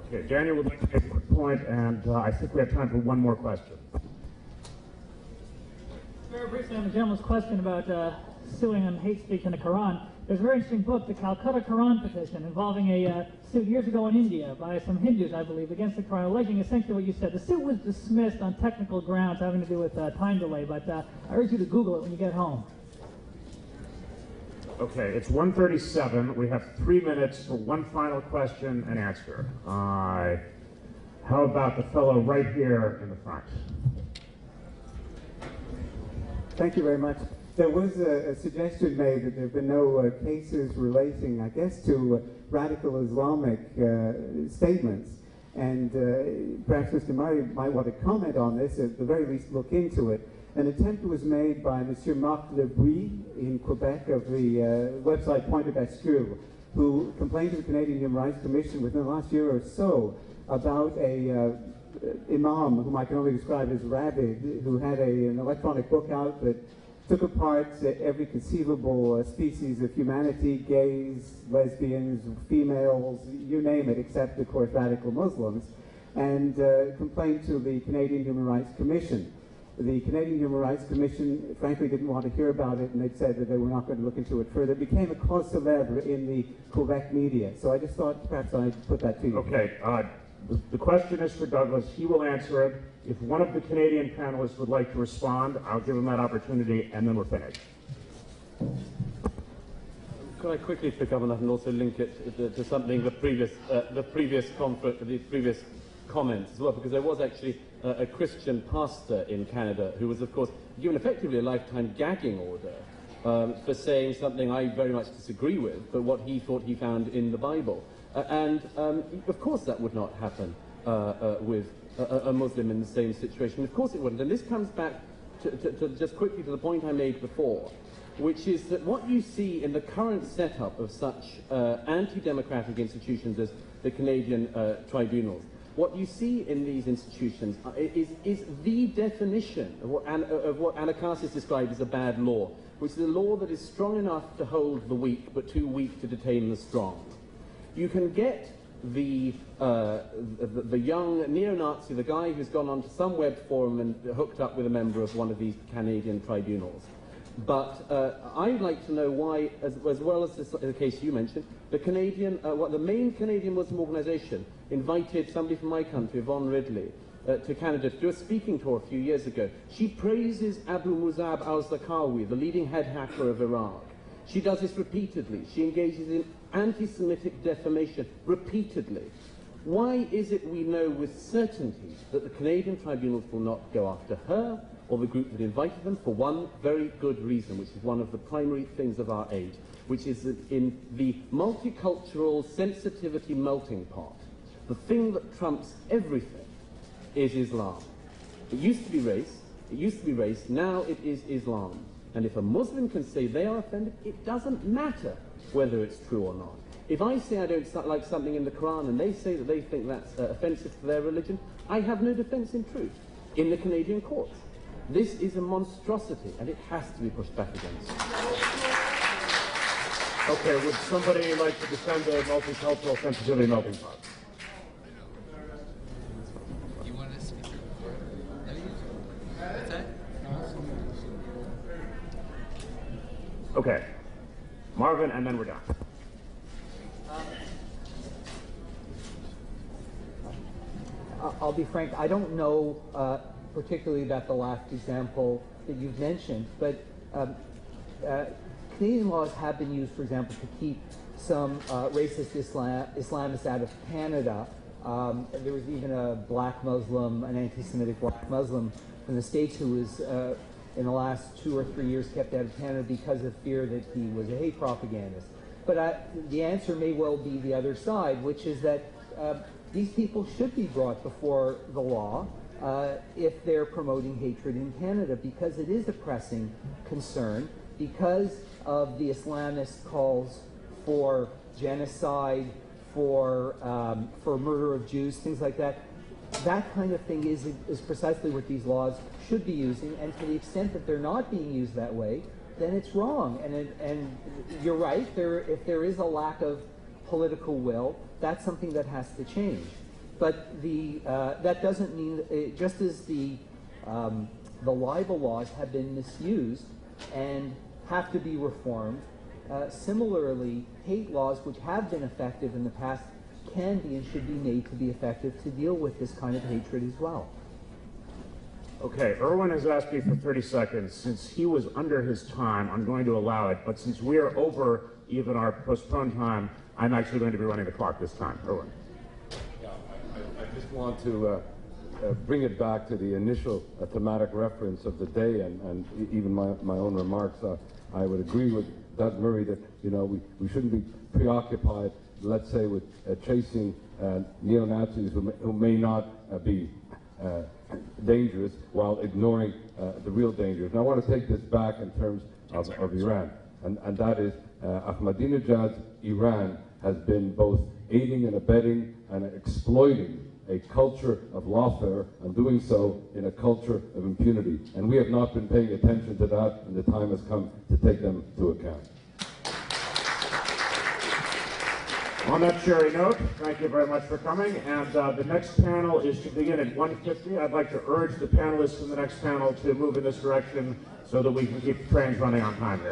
Okay, Daniel would like to make a quick point, and I think we have time for one more question. Very briefly on the gentleman's question about suing on hate speech in the Quran. There's a very interesting book, the Calcutta Quran Petition, involving a suit years ago in India by some Hindus, I believe, against the Quran, alleging essentially what you said. The suit was dismissed on technical grounds having to do with time delay, but I urge you to Google it when you get home. Okay, it's 1:37. We have 3 minutes for one final question and answer. How about the fellow right here in the front? Thank you very much. There was a suggestion made that there have been no cases relating, I guess, to radical Islamic statements. And perhaps Mr. Murray might want to comment on this, at the very least look into it. An attempt was made by Monsieur Marc Lebouy in Quebec of the website Point de Bascule, who complained to the Canadian Human Rights Commission within the last year or so about a imam, whom I can only describe as rabid, who had an electronic book out that took apart every conceivable species of humanity, gays, lesbians, females, you name it, except, of course, radical Muslims, and complained to the Canadian Human Rights Commission. The Canadian Human Rights Commission, frankly, didn't want to hear about it, and they said that they were not going to look into it further. It became a cause célèbre in the Quebec media. So I just thought perhaps I'd put that to you. Okay, the question is for Douglas. He will answer it. If one of the Canadian panelists would like to respond, I'll give him that opportunity, and then we're finished. Could I quickly pick up on that and also link it to something the previous comments as well, because there was actually a Christian pastor in Canada who was, of course, given effectively a lifetime gagging order for saying something I very much disagree with, but what he thought he found in the Bible. Of course that would not happen with a Muslim in the same situation. Of course it wouldn't. And this comes back to just quickly to the point I made before, which is that what you see in the current setup of such anti-democratic institutions as the Canadian tribunals, what you see in these institutions is the definition of what Anacharsis described as a bad law, which is a law that is strong enough to hold the weak, but too weak to detain the strong. You can get the young neo-Nazi, the guy who's gone onto some web forum and hooked up with a member of one of these Canadian tribunals. But I'd like to know why, as well as the case you mentioned, the main Canadian Muslim organisation invited somebody from my country, Yvonne Ridley, to Canada to do a speaking tour a few years ago. She praises Abu Musab al-Zarqawi, the leading head hacker of Iraq. She does this repeatedly. She engages in anti-Semitic defamation repeatedly. Why is it we know with certainty that the Canadian tribunals will not go after her or the group that invited them? For one very good reason, which is one of the primary things of our age, which is that in the multicultural sensitivity melting pot, the thing that trumps everything is Islam. It used to be race, now it is Islam. And if a Muslim can say they are offended, it doesn't matter whether it's true or not. If I say I don't like something in the Quran and they say that they think that's offensive to their religion, I have no defense in truth in the Canadian courts. This is a monstrosity and it has to be pushed back against. Okay, would somebody like to defend the multicultural sensitivity melting pot? You want to speak? What's that? Okay, Marvin, and then we're done. I'll be frank, I don't know particularly about the last example that you've mentioned, but Canadian laws have been used, for example, to keep some racist Islamists out of Canada. There was even a black Muslim, an anti-Semitic black Muslim from the States who was in the last 2 or 3 years kept out of Canada because of fear that he was a hate propagandist. But the answer may well be the other side, which is that these people should be brought before the law if they're promoting hatred in Canada, because it is a pressing concern, because of the Islamist calls for genocide, for murder of Jews, things like that. That kind of thing is precisely what these laws should be using, and to the extent that they're not being used that way, then it's wrong. And you're right, if there is a lack of political will, that's something that has to change. But that doesn't mean, just as the libel laws have been misused and have to be reformed, similarly, hate laws which have been effective in the past can be and should be made to be effective to deal with this kind of hatred as well. Okay, Erwin has asked me for 30 seconds. Since he was under his time, I'm going to allow it, but since we are over even our postponed time, I'm actually going to be running the clock this time. Erwin. Yeah, I just want to bring it back to the initial thematic reference of the day, and even my own remarks. I would agree with Doug Murray that, you know, we shouldn't be preoccupied, let's say, with chasing neo-Nazis who may not be dangerous while ignoring the real dangers. And I want to take this back in terms of Iran, and that is Ahmadinejad's Iran has been both aiding and abetting and exploiting a culture of lawfare, and doing so in a culture of impunity. And we have not been paying attention to that, and the time has come to take them to account. On that cheery note, thank you very much for coming, and the next panel is to begin at 1:50. I'd like to urge the panelists in the next panel to move in this direction so that we can keep the trains running on time here.